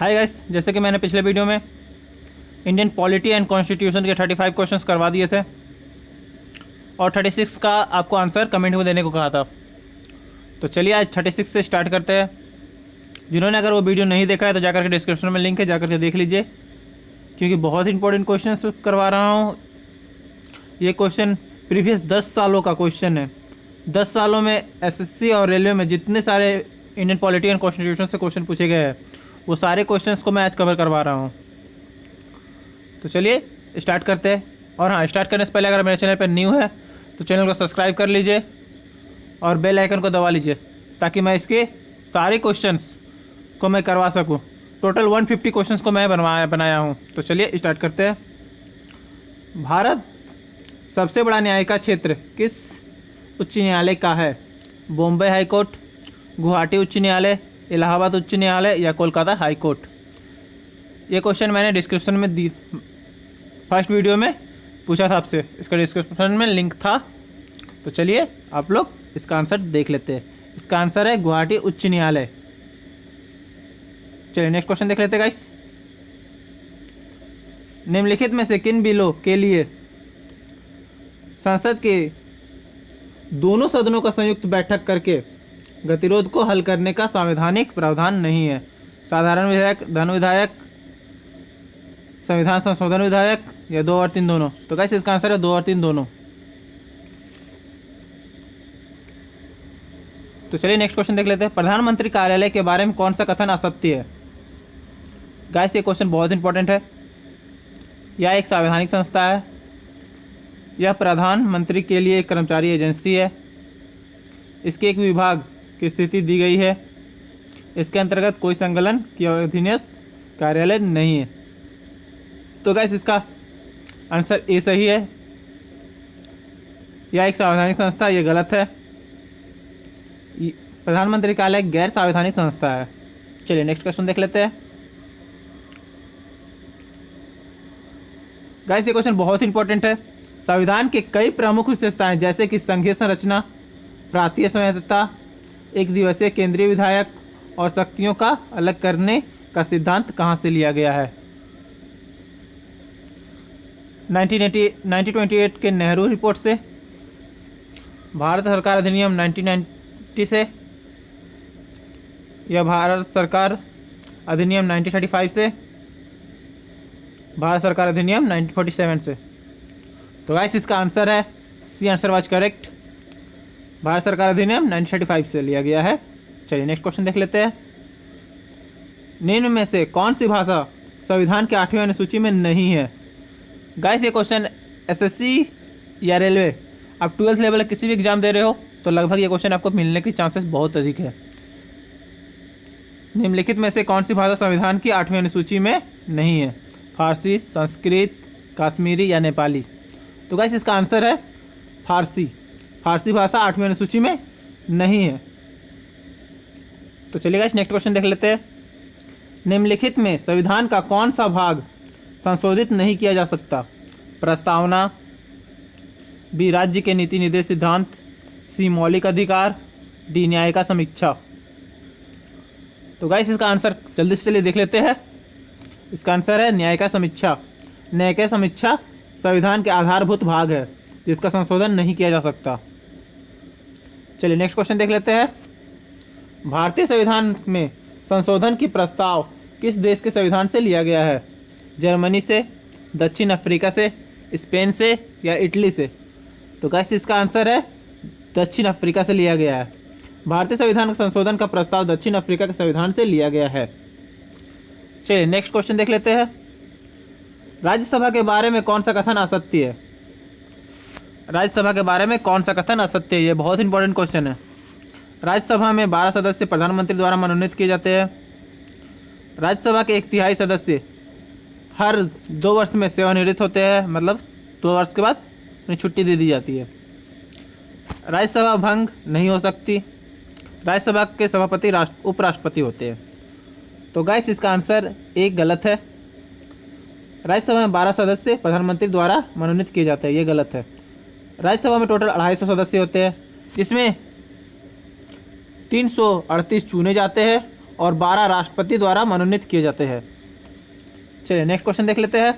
Hi guys, जैसे कि मैंने पिछले वीडियो में इंडियन पॉलिटी एंड कॉन्स्टिट्यूशन के 35 क्वेश्चंस करवा दिए थे और 36 का आपको आंसर कमेंट में देने को कहा था। तो चलिए आज 36 से स्टार्ट करते हैं। जिन्होंने अगर वो वीडियो नहीं देखा है तो जाकर के डिस्क्रिप्शन में लिंक है, जाकर के देख लीजिए, क्योंकि बहुत इंपॉर्टेंट क्वेश्चन करवा रहा हूँ। ये क्वेश्चन प्रीवियस 10 सालों का क्वेश्चन है। 10 सालों में एसएससी और रेलवे में जितने सारे इंडियन पॉलिटी एंड कॉन्स्टिट्यूशन से क्वेश्चन पूछे गए हैं वो सारे क्वेश्चंस को मैं आज कवर करवा रहा हूँ। तो चलिए स्टार्ट करते हैं। और हाँ, स्टार्ट करने से पहले अगर मेरे चैनल पर न्यू है तो चैनल को सब्सक्राइब कर लीजिए और बेल आइकन को दबा लीजिए ताकि मैं इसके सारे क्वेश्चंस को मैं करवा सकूँ। टोटल 150 क्वेश्चंस को मैं बनाया हूँ। तो चलिए स्टार्ट करते हैं। भारत सबसे बड़ा न्यायिका क्षेत्र किस उच्च न्यायालय का है? बॉम्बे हाई कोर्ट, गुवाहाटी उच्च न्यायालय, इलाहाबाद उच्च न्यायालय या कोलकाता हाई कोर्ट? ये क्वेश्चन मैंने डिस्क्रिप्शन में दी, फर्स्ट वीडियो में पूछा था आपसे, इसका डिस्क्रिप्शन में लिंक था। तो चलिए आप लोग इसका आंसर देख लेते हैं। इसका आंसर है गुवाहाटी उच्च न्यायालय। चलिए नेक्स्ट क्वेश्चन देख लेते हैं गाइस। निम्नलिखित में से किन बिलों के लिए संसद के दोनों सदनों का संयुक्त बैठक करके गतिरोध को हल करने का संवैधानिक प्रावधान नहीं है? साधारण विधायक, धन विधायक, संविधान संशोधन विधायक या 2 और 3 दोनों? तो गाइस इसका आंसर है 2 और 3 दोनों। तो चलिए नेक्स्ट क्वेश्चन देख लेते हैं। प्रधानमंत्री कार्यालय के बारे में कौन सा कथन असत्य है? गाइस ये क्वेश्चन बहुत इंपॉर्टेंट है। यह एक संवैधानिक संस्था है। यह प्रधानमंत्री के लिए एक कर्मचारी एजेंसी है। इसके एक विभाग की स्थिति दी गई है। इसके अंतर्गत कोई संकलन की अधीनस्थ कार्यालय नहीं है। तो गाइस इसका आंसर ए सही है। यह एक संवैधानिक संस्था, ये गलत है। प्रधानमंत्री कार्यालय गैर संवैधानिक संस्था है। चलिए नेक्स्ट क्वेश्चन देख लेते हैं। गाइस ये क्वेश्चन बहुत इंपॉर्टेंट है। संविधान के कई प्रमुख विशेषताएं जैसे कि संघीय संरचना, प्रांतीय संविधाता, एक दिवसीय केंद्रीय विधायक और शक्तियों का अलग करने का सिद्धांत कहां से लिया गया है? 1928 के नेहरू रिपोर्ट से, भारत सरकार अधिनियम 1990 से या भारत सरकार अधिनियम 1935 से, भारत सरकार अधिनियम 1947 से? तो गाइस इसका आंसर है सी, आंसर वाज करेक्ट। भारत सरकार अधिनियम 1935 से लिया गया है। चलिए नेक्स्ट क्वेश्चन देख लेते हैं। निम्न में से कौन सी भाषा संविधान के 8वीं अनुसूची में नहीं है? गाइस ये क्वेश्चन एसएससी या रेलवे, आप 12th लेवल किसी भी एग्जाम दे रहे हो तो लगभग ये क्वेश्चन आपको मिलने के चांसेस बहुत अधिक है। निम्नलिखित में से कौन सी भाषा संविधान की 8वीं अनुसूची में नहीं है? फारसी, संस्कृत, कश्मीरी या नेपाली? तो गाइस इसका आंसर है फारसी। फारसी भाषा 8वीं अनुसूची में नहीं है। तो चलिए गाइस नेक्स्ट क्वेश्चन देख लेते हैं। निम्नलिखित में संविधान का कौन सा भाग संशोधित नहीं किया जा सकता? प्रस्तावना, बी राज्य के नीति निर्देश सिद्धांत, सी मौलिक अधिकार, डी न्याय का समीक्षा? तो गाइस इसका आंसर जल्दी से चलिए देख लेते हैं। इसका आंसर है न्याय का समीक्षा। न्याय का समीक्षा संविधान के आधारभूत भाग है जिसका संशोधन नहीं किया जा सकता। चलिए नेक्स्ट क्वेश्चन देख लेते हैं। भारतीय संविधान में संशोधन की प्रस्ताव किस देश के संविधान से लिया गया है? जर्मनी से, दक्षिण अफ्रीका से, स्पेन से या इटली से? तो गाइस इसका आंसर है दक्षिण अफ्रीका से लिया गया है। भारतीय संविधान संशोधन का प्रस्ताव दक्षिण अफ्रीका के संविधान से लिया गया है। चलिए नेक्स्ट क्वेश्चन देख लेते हैं। राज्यसभा के बारे में कौन सा कथन असत्य है? राज्यसभा के बारे में कौन सा कथन असत्य है? ये बहुत इंपॉर्टेंट क्वेश्चन है। राज्यसभा में 12 सदस्य प्रधानमंत्री द्वारा मनोनीत किए जाते हैं। राज्यसभा के 1/3 सदस्य हर 2 वर्ष में सेवानिवृत्त होते हैं, मतलब 2 वर्ष के बाद उन्हें छुट्टी दे दी जाती है। राज्यसभा भंग नहीं हो सकती। राज्यसभा के सभापति उपराष्ट्रपति होते हैं। तो गाइस इसका आंसर एक गलत है। राज्यसभा में 12 सदस्य प्रधानमंत्री द्वारा मनोनीत किए जाते हैं, ये गलत है। राज्यसभा में टोटल 250 सदस्य होते हैं जिसमें 338 चुने जाते हैं और 12 राष्ट्रपति द्वारा मनोनीत किए जाते हैं। चलिए नेक्स्ट क्वेश्चन देख लेते हैं।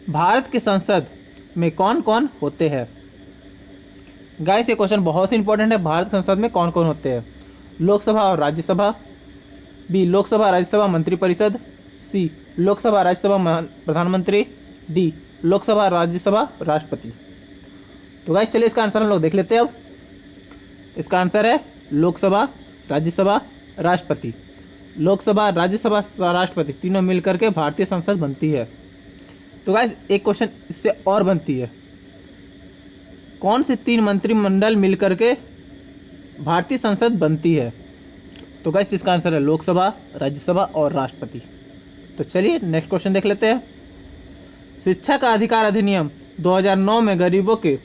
भारत की संसद में कौन कौन होते हैं? गाइस ये क्वेश्चन बहुत ही इंपॉर्टेंट है। भारत की संसद में कौन कौन होते हैं? लोकसभा और राज्यसभा, बी लोकसभा राज्यसभा मंत्रिपरिषद, सी लोकसभा राज्यसभा प्रधानमंत्री, डी लोकसभा राज्यसभा राष्ट्रपति। तो गाइस चलिए इसका आंसर हम लोग देख लेते हैं। अब इसका आंसर है लोकसभा राज्यसभा राष्ट्रपति। लोकसभा राज्यसभा राष्ट्रपति तीनों मिलकर के भारतीय संसद बनती है। तो गाइस एक क्वेश्चन इससे और बनती है, कौन से 3 मंत्रिमंडल मिलकर के भारतीय संसद बनती है? तो गाइस इसका आंसर है लोकसभा राज्यसभा और राष्ट्रपति। तो चलिए नेक्स्ट क्वेश्चन देख लेते हैं। शिक्षा का अधिकार अधिनियम 2009 में गरीबों के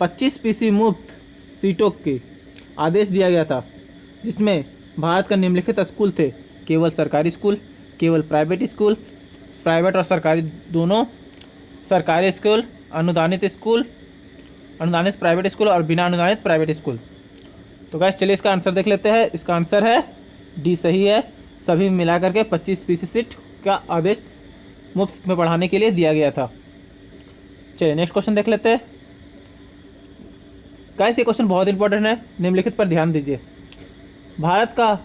25% मुफ्त सीटों के आदेश दिया गया था, जिसमें भारत का निम्नलिखित स्कूल थे। केवल सरकारी स्कूल, केवल प्राइवेट स्कूल, प्राइवेट और सरकारी दोनों, सरकारी स्कूल, अनुदानित प्राइवेट स्कूल और बिना अनुदानित प्राइवेट स्कूल। तो गाइस चलिए इसका आंसर देख लेते हैं। इसका आंसर है डी सही है। सभी मिलाकर के 25% सीट का आदेश मुफ्त में पढ़ाने के लिए दिया गया था। चलिए नेक्स्ट क्वेश्चन देख लेते हैं। गाइस ये क्वेश्चन बहुत इंपॉर्टेंट है, निम्नलिखित पर ध्यान दीजिए। भारत का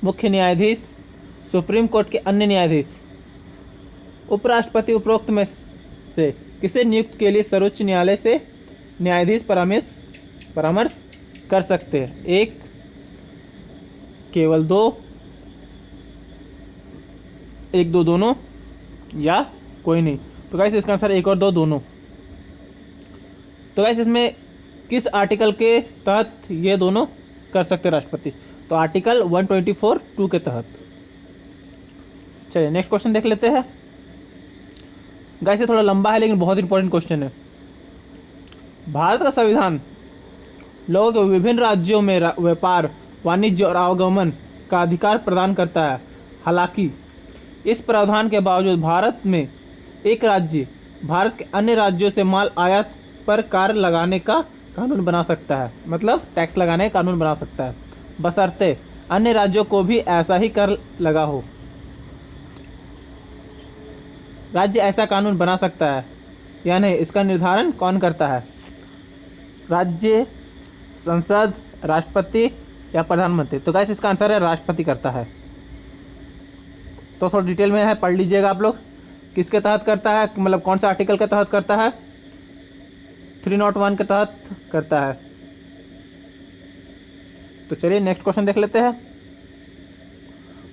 मुख्य न्यायाधीश, सुप्रीम कोर्ट के अन्य न्यायाधीश, उपराष्ट्रपति उपरोक्त में से किसे नियुक्त के लिए सर्वोच्च न्यायालय से न्यायाधीश परामर्श कर सकते हैं? 1, केवल 2, 1 2 दोनों, या कोई नहीं। तो गाइस इसका आंसर 1 और 2 दोनों। तो गाइस इसमें किस आर्टिकल के तहत ये दोनों कर सकते हैं राष्ट्रपति? तो आर्टिकल 124(2) के तहत। चलिए नेक्स्ट क्वेश्चन देख लेते हैं। गाइस ये थोड़ा लंबा है लेकिन बहुत इंपॉर्टेंट क्वेश्चन है। भारत का संविधान लोगों को विभिन्न राज्यों में व्यापार, वाणिज्य और आवागमन का अधिकार प्रदान करता है। हालांकि इस प्रावधान के बावजूद भारत में एक राज्य भारत के अन्य राज्यों से माल आयात पर कर लगाने का कानून बना सकता है, मतलब टैक्स लगाने का कानून बना सकता है, बशर्ते अन्य राज्यों को भी ऐसा ही कर लगा हो। राज्य ऐसा कानून बना सकता है, यानी इसका निर्धारण कौन करता है? राज्य, संसद, राष्ट्रपति या प्रधानमंत्री? तो गाइस इसका आंसर है राष्ट्रपति करता है। तो थोड़ा डिटेल में है, पढ़ लीजिएगा आप लोग। किसके तहत करता है, मतलब कौन सा आर्टिकल के तहत करता है? 301 के तहत करता है। तो चलिए नेक्स्ट क्वेश्चन देख लेते हैं।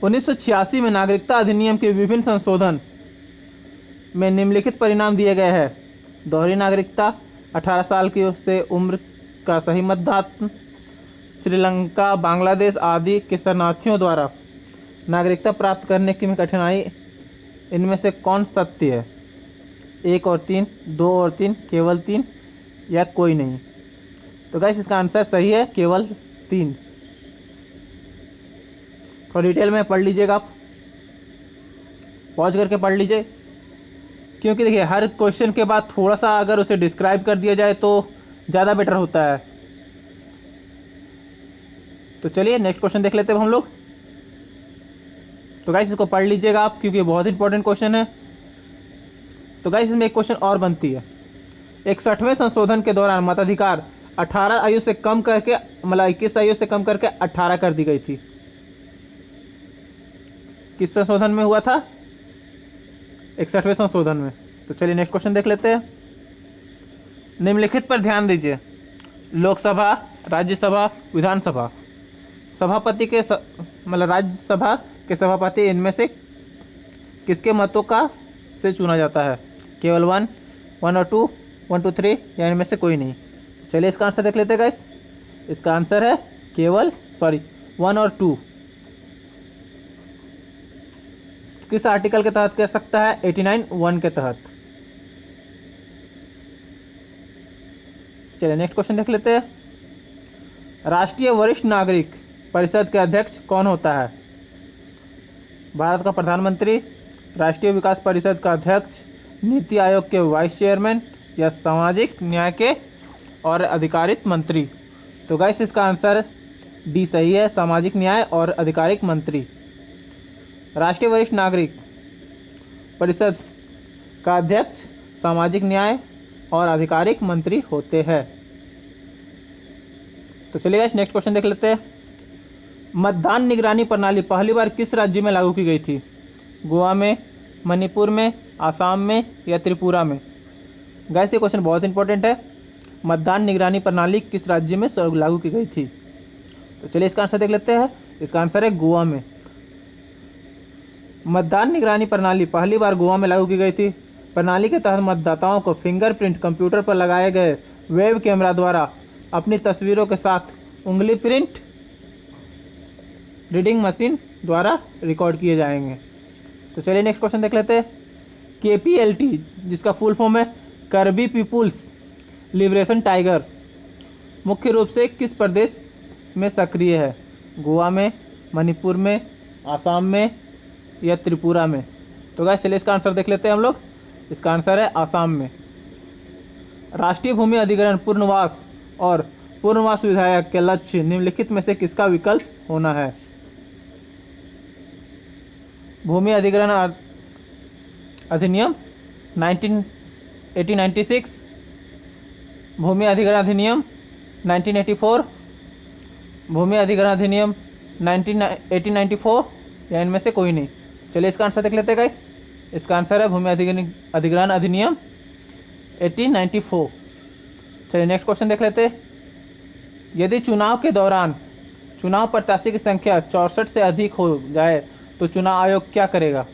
1986 में नागरिकता अधिनियम के विभिन्न संशोधन में निम्नलिखित परिणाम दिए गए हैं। दोहरी नागरिकता, 18 साल की से उम्र का सही मतदान, श्रीलंका, बांग्लादेश आदि के शरणार्थियों द्वारा नागरिकता प्राप्त करने की कठिनाई, इनमें से कौन सत्य है? 1 और 3, 2 और 3, केवल 3 या कोई नहीं? तो गाइस इसका आंसर सही है, केवल 3। थोड़ा डिटेल में पढ़ लीजिएगा आप, पॉज करके पढ़ लीजिए, क्योंकि देखिए हर क्वेश्चन के बाद थोड़ा सा अगर उसे डिस्क्राइब कर दिया जाए तो ज़्यादा बेटर होता है। तो चलिए नेक्स्ट क्वेश्चन देख लेते हैं हम लोग। तो गाइस इसको पढ़ लीजिएगा आप, क्योंकि बहुत इंपॉर्टेंट क्वेश्चन है। तो गाइस इसमें एक क्वेश्चन और बनती है। 61वें संशोधन के दौरान मताधिकार 18 आयु से कम करके, मतलब 21 आयु से कम करके 18 कर दी गई थी। किस संशोधन में हुआ था? 61वें संशोधन में। तो चलिए नेक्स्ट क्वेश्चन देख लेते हैं। निम्नलिखित पर ध्यान दीजिए। लोकसभा, राज्यसभा, विधानसभा, सभापति के मतलब राज्यसभा के सभापति, इनमें से किसके मतों का से चुना जाता है? केवल 1 और 2, 1 2 3 या इनमें से कोई नहीं? चलिए इसका आंसर देख लेते हैं गाइस। इसका आंसर है केवल 1 और 2। किस आर्टिकल के तहत कर सकता है? 89(1) के तहत। चलिए नेक्स्ट क्वेश्चन देख लेते हैं। राष्ट्रीय वरिष्ठ नागरिक परिषद के अध्यक्ष कौन होता है? भारत का प्रधानमंत्री, राष्ट्रीय विकास परिषद का अध्यक्ष, नीति आयोग के वाइस चेयरमैन या सामाजिक न्याय के और अधिकारित मंत्री? तो गाइस इसका आंसर डी सही है, सामाजिक न्याय और आधिकारिक मंत्री। राष्ट्रीय वरिष्ठ नागरिक परिषद का अध्यक्ष सामाजिक न्याय और आधिकारिक मंत्री होते हैं। तो चलिए गाइस नेक्स्ट क्वेश्चन देख लेते हैं। मतदान निगरानी प्रणाली पहली बार किस राज्य में लागू की गई थी? गोवा में, मणिपुर में, आसाम में या त्रिपुरा में? गाइस ये क्वेश्चन बहुत इंपॉर्टेंट है। मतदान निगरानी प्रणाली किस राज्य में लागू की गई थी? तो चलिए इसका आंसर देख लेते हैं। इसका आंसर है गोवा में। मतदान निगरानी प्रणाली पहली बार गोवा में लागू की गई थी। प्रणाली के तहत मतदाताओं को फिंगरप्रिंट कंप्यूटर पर लगाए गए वेब कैमरा द्वारा अपनी तस्वीरों के साथ उंगली प्रिंट रीडिंग मशीन द्वारा रिकॉर्ड किए जाएंगे। तो चलिए नेक्स्ट क्वेश्चन देख लेते हैं। KPLT जिसका फुल फॉर्म है करबी पीपुल्स लिबरेशन टाइगर मुख्य रूप से किस प्रदेश में सक्रिय है? गोवा में, मणिपुर में, आसाम में या त्रिपुरा में? तो गाइस चलिए इसका आंसर देख लेते हैं हम लोग। इसका आंसर है आसाम में। राष्ट्रीय भूमि अधिग्रहण पुनर्वास और पुनर्वास विधायक के लक्ष्य निम्नलिखित में से किसका विकल्प होना है? भूमि अधिग्रहण अधिनियम 1896, भूमि अधिग्रहण अधिनियम 1984, भूमि अधिग्रहण अधिनियम 1894 या इनमें से कोई नहीं। चलिए इसका आंसर देख लेते हैं गाइस। इसका आंसर है भूमि अधिग्रहण अधिनियम 1894। चलिए नेक्स्ट क्वेश्चन देख लेते हैं। यदि चुनाव के दौरान चुनाव प्रत्याशी की संख्या 64 से अधिक हो जाए तो चुनाव आयोग क्या करेगा?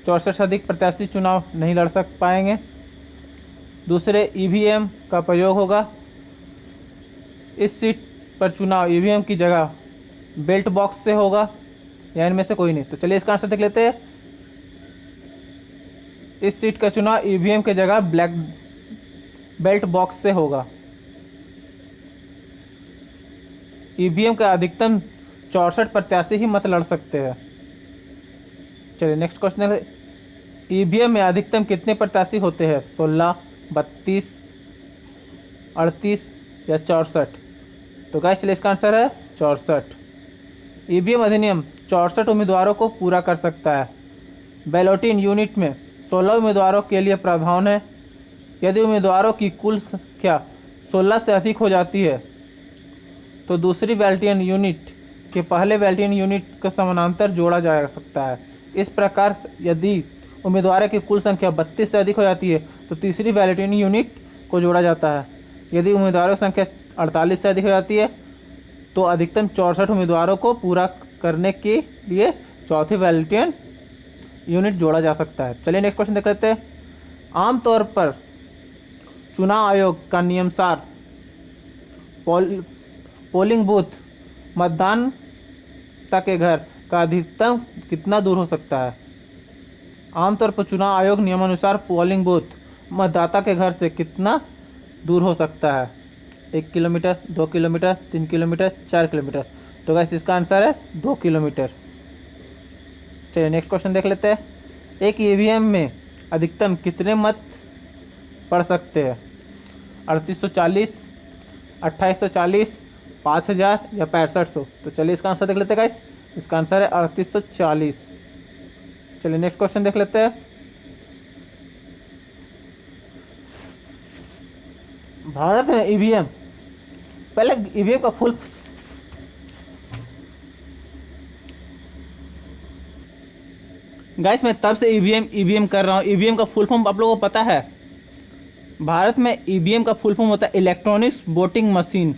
64 से अधिक प्रत्याशी चुनाव नहीं लड़ पाएंगे। दूसरे EVM का प्रयोग होगा। इस सीट पर चुनाव EVM की जगह बेल्ट बॉक्स से होगा या इनमें से कोई नहीं। तो चलिए इसका आंसर देख लेते हैं। इस सीट का चुनाव EVM की जगह बेल्ट बॉक्स से होगा। EVM का अधिकतम 64 प्रत्याशी ही मत लड़ सकते हैं। चलिए नेक्स्ट क्वेश्चन। EVM में अधिकतम कितने प्रत्याशी होते हैं? 16, 32, 38 या 64? तो गाइस चलिए इसका आंसर है 64। EVM अधिनियम 64 उम्मीदवारों को पूरा कर सकता है। बैलोटिंग यूनिट में 16 उम्मीदवारों के लिए प्रावधान है। यदि उम्मीदवारों की कुल संख्या 16 से अधिक हो जाती है तो दूसरी बैलोटिंग यूनिट के पहले बैलोटिंग यूनिट को समानांतर जोड़ा जा सकता है। इस प्रकार यदि उम्मीदवारों की कुल संख्या 32 से अधिक हो जाती है तो तीसरी बैलोटिंग यूनिट को जोड़ा जाता है। यदि उम्मीदवारों की संख्या 48 से अधिक हो जाती है तो अधिकतम 64 उम्मीदवारों को पूरा करने के लिए चौथी बैलोटिंग यूनिट जोड़ा जा सकता है। चलिए नेक्स्ट क्वेश्चन देख लेते हैं। आमतौर पर चुनाव आयोग का नियमानुसार पोलिंग बूथ मतदाता के घर का अधिकतम कितना दूर हो सकता है? आमतौर पर चुनाव आयोग नियमानुसार पोलिंग बूथ मतदाता के घर से कितना दूर हो सकता है? 1 किलोमीटर, 2 किलोमीटर, 3 किलोमीटर, 4 किलोमीटर? तो गाइस इसका आंसर है 2 किलोमीटर। चलिए नेक्स्ट क्वेश्चन देख लेते हैं। एक EVM में अधिकतम कितने मत पढ़ सकते हैं? 3840, 2840, 5000 या 6500? तो चलिए इसका आंसर देख लेते हैं गाइस। इसका आंसर है 3840। चलिए नेक्स्ट क्वेश्चन देख लेते हैं। भारत में EVM, पहले EVM का फुल गाइस मैं तब से EVM कर रहा हूँ। EVM का फुल फॉर्म आप लोगों को पता है? भारत में EVM का फुल फॉर्म होता है इलेक्ट्रॉनिक्स वोटिंग मशीन।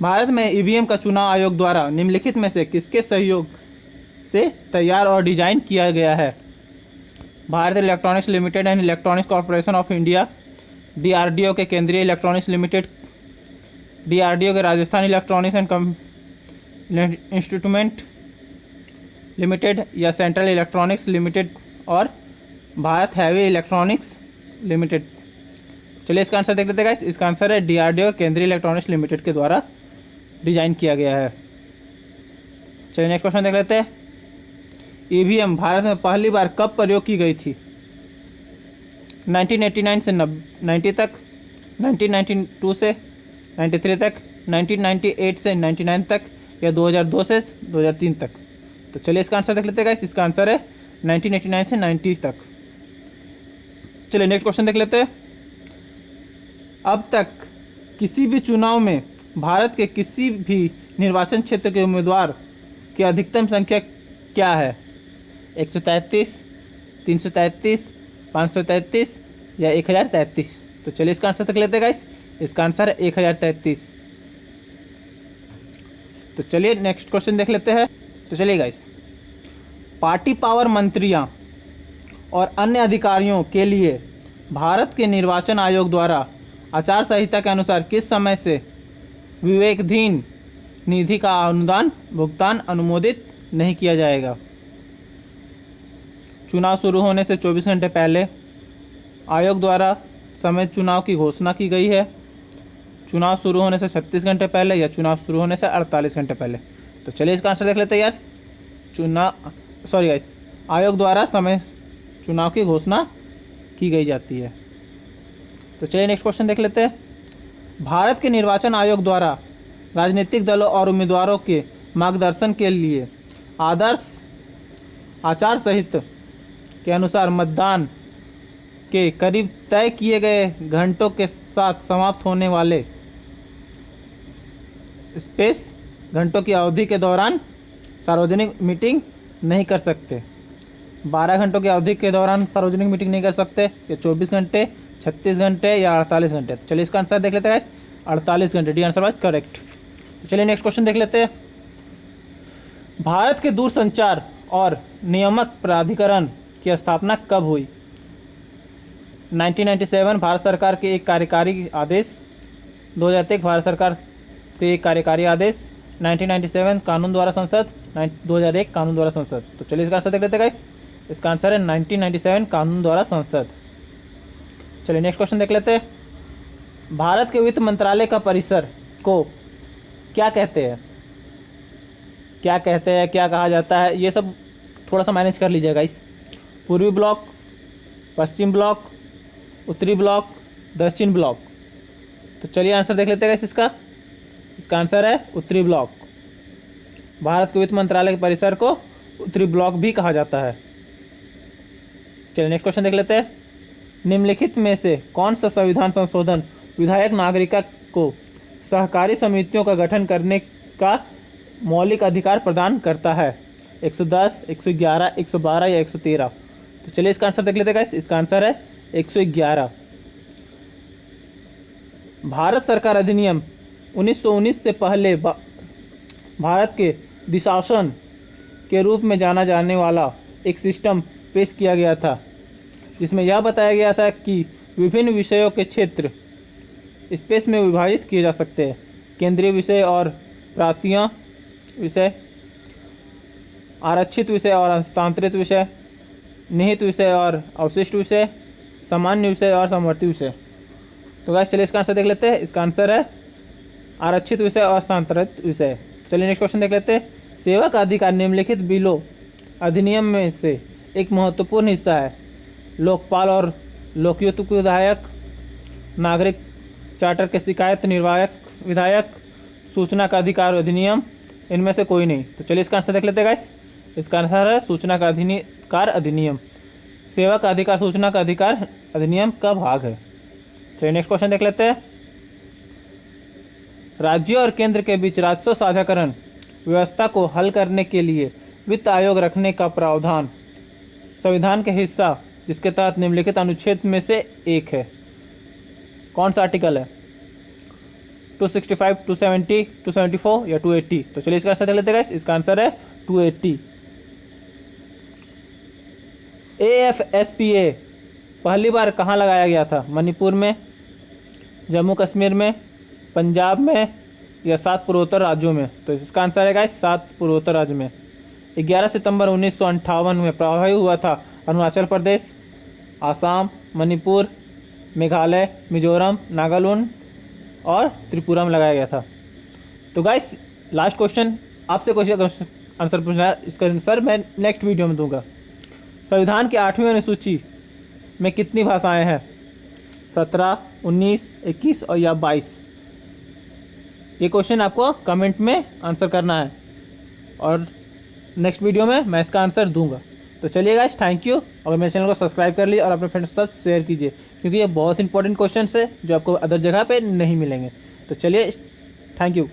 भारत में EVM का चुनाव आयोग द्वारा निम्नलिखित में से किसके सहयोग से तैयार और डिजाइन किया गया है? Bharat electronics limited and electronics corporation of India, DRDO के केंद्रीय इलेक्ट्रॉनिक्स लिमिटेड, DRDO के Rajasthan electronics and instrument limited या सेंट्रल इलेक्ट्रॉनिक्स लिमिटेड और भारत हैवी इलेक्ट्रॉनिक्स लिमिटेड? चलिए इसका आंसर देख लेते हैं गाइस। इसका आंसर है DRDO केंद्रीय इलेक्ट्रॉनिक्स लिमिटेड के द्वारा डिजाइन किया गया है। चलिए नेक्स्ट क्वेश्चन देख लेते हैं। EVM भारत में पहली बार कब प्रयोग की गई थी? 1989 से 90 तक, 1992 से 93 तक, 1998 से 99 तक, या 2002 से 2003 तक? तो चलिए इसका आंसर देख लेते हैं गाइस। इसका आंसर है 1989 से 90 तक। चलिए नेक्स्ट क्वेश्चन देख लेते हैं। अब तक किसी भी चुनाव में भारत के किसी भी निर्वाचन क्षेत्र के उम्मीदवार की अधिकतम संख्या क्या है? 133, 333, 533 या 1033? तो चलिए इसका आंसर देख लेते हैं गाइस। इसका आंसर है 1033। तो चलिए नेक्स्ट क्वेश्चन देख लेते हैं। तो चलिए गाइस, पार्टी पावर मंत्रियों और अन्य अधिकारियों के लिए भारत के निर्वाचन आयोग द्वारा आचार संहिता के अनुसार किस समय से विवेकाधीन निधि का अनुदान भुगतान अनुमोदित नहीं किया जाएगा? चुनाव शुरू होने से 24 घंटे पहले, आयोग द्वारा समय चुनाव की घोषणा की गई है, चुनाव शुरू होने से 36 घंटे पहले, या चुनाव शुरू होने से 48 घंटे पहले? तो चलिए इसका आंसर देख लेते हैं यार। आयोग द्वारा समय चुनाव की घोषणा की गई जाती है। तो चलिए नेक्स्ट क्वेश्चन देख लेते हैं। भारत के निर्वाचन आयोग द्वारा राजनीतिक दलों और उम्मीदवारों के मार्गदर्शन के लिए आदर्श आचार संहिता के अनुसार मतदान के करीब तय किए गए घंटों के साथ समाप्त होने वाले स्पेस घंटों की अवधि के दौरान सार्वजनिक मीटिंग नहीं कर सकते। 12 घंटों की अवधि के दौरान सार्वजनिक मीटिंग नहीं कर सकते, या 24 घंटे, 36 घंटे या 48 घंटे? तो चलिए इसका आंसर देख लेते हैं। 48 घंटे, डी आंसर वाज करेक्ट। तो चलिए नेक्स्ट क्वेश्चन देख लेते हैं। भारत के दूरसंचार और नियामक प्राधिकरण की स्थापना कब हुई? 1997 भारत सरकार के एक कार्यकारी आदेश, 2001 भारत सरकार के एक कार्यकारी आदेश, 1997 कानून द्वारा संसद, 2001 कानून द्वारा संसद? तो चलिए इसका आंसर देख लेते हैं गाइस। इसका आंसर है 1997 कानून द्वारा संसद। चलिए नेक्स्ट क्वेश्चन देख लेते हैं। भारत के वित्त मंत्रालय का परिसर को क्या कहते हैं? क्या कहते हैं, क्या कहा जाता है, ये सब थोड़ा सा मैनेज कर लीजिएगा गाइस। पूर्वी ब्लॉक, पश्चिम ब्लॉक, उत्तरी ब्लॉक, दक्षिण ब्लॉक? तो चलिए आंसर देख लेते हैं गाइस इसका। इसका आंसर है उत्तरी ब्लॉक। भारत के वित्त मंत्रालय के परिसर को उत्तरी ब्लॉक भी कहा जाता है। चलिए नेक्स्ट क्वेश्चन देख लेते हैं। निम्नलिखित में से कौन सा संविधान संशोधन विधायक नागरिक को सहकारी समितियों का गठन करने का मौलिक अधिकार प्रदान करता है? 110, 111, 112 या 113? तो चलिए इसका आंसर देख लेते हैं गाइस। इसका आंसर है 111। भारत सरकार अधिनियम 1919 से पहले भारत के दिशासन के रूप में जाना जाने वाला एक सिस्टम पेश किया गया था, जिसमें यह बताया गया था कि विभिन्न विषयों के क्षेत्र स्पेस में विभाजित किए जा सकते हैं। केंद्रीय विषय और प्रांतीय विषय, आरक्षित विषय और हस्तांतरित विषय, निहित विषय और अवशिष्ट विषय, सामान्य विषय और समवर्ती विषय? तो गाइस चलिए इसका आंसर देख लेते हैं। इसका आंसर है आरक्षित विषय और हस्तांतरित विषय। चलिए नेक्स्ट क्वेश्चन देख लेते हैं। सेवा का अधिकार निम्नलिखित बिलों अधिनियम में से एक महत्वपूर्ण हिस्सा है। लोकपाल और लोकायुक्त विधायक, नागरिक चार्टर के शिकायत निर्वाहक विधायक, सूचना का अधिकार अधिनियम, इनमें से कोई नहीं? तो चलिए इसका आंसर देख लेते हैं गाइस। इसका आंसर है सूचना का अधिकार अधिनियम। सेवा का अधिकार सूचना का अधिकार अधिनियम का भाग है। चलिए नेक्स्ट क्वेश्चन देख लेते हैं। राज्य और केंद्र के बीच राजस्व साझाकरण व्यवस्था को हल करने के लिए वित्त आयोग रखने का प्रावधान संविधान के हिस्सा जिसके तहत निम्नलिखित अनुच्छेद में से एक है? कौन सा आर्टिकल है? 265, 270, 274 या 280? तो चलिए इसका आंसर देख लेते हैं गाइस। इसका आंसर है 280। AFSPA पहली बार कहाँ लगाया गया था? मणिपुर में, जम्मू कश्मीर में, पंजाब में या 7 पूर्वोत्तर राज्यों में? तो इसका आंसर है गाइस 7 पूर्वोत्तर राज्य में। 11 सितंबर 1958 में प्रभावी हुआ था अरुणाचल प्रदेश, आसाम, मणिपुर, मेघालय, मिजोरम, नागालैंड और त्रिपुरा में लगाया गया था। तो गाइस लास्ट क्वेश्चन आपसे क्वेश्चन आंसर पूछना है, इसका आंसर मैं नेक्स्ट वीडियो में दूंगा। संविधान की 8वीं अनुसूची में कितनी भाषाएं हैं? 17, 19, 21 और या 22? ये क्वेश्चन आपको कमेंट में आंसर करना है और नेक्स्ट वीडियो में मैं इसका आंसर दूंगा। तो चलिए गाइस, थैंक यू। और मेरे चैनल को सब्सक्राइब कर लीजिए और अपने फ्रेंड्स के साथ शेयर कीजिए, क्योंकि ये बहुत इंपॉर्टेंट क्वेश्चन है जो आपको अदर जगह पे नहीं मिलेंगे। तो चलिए, थैंक यू।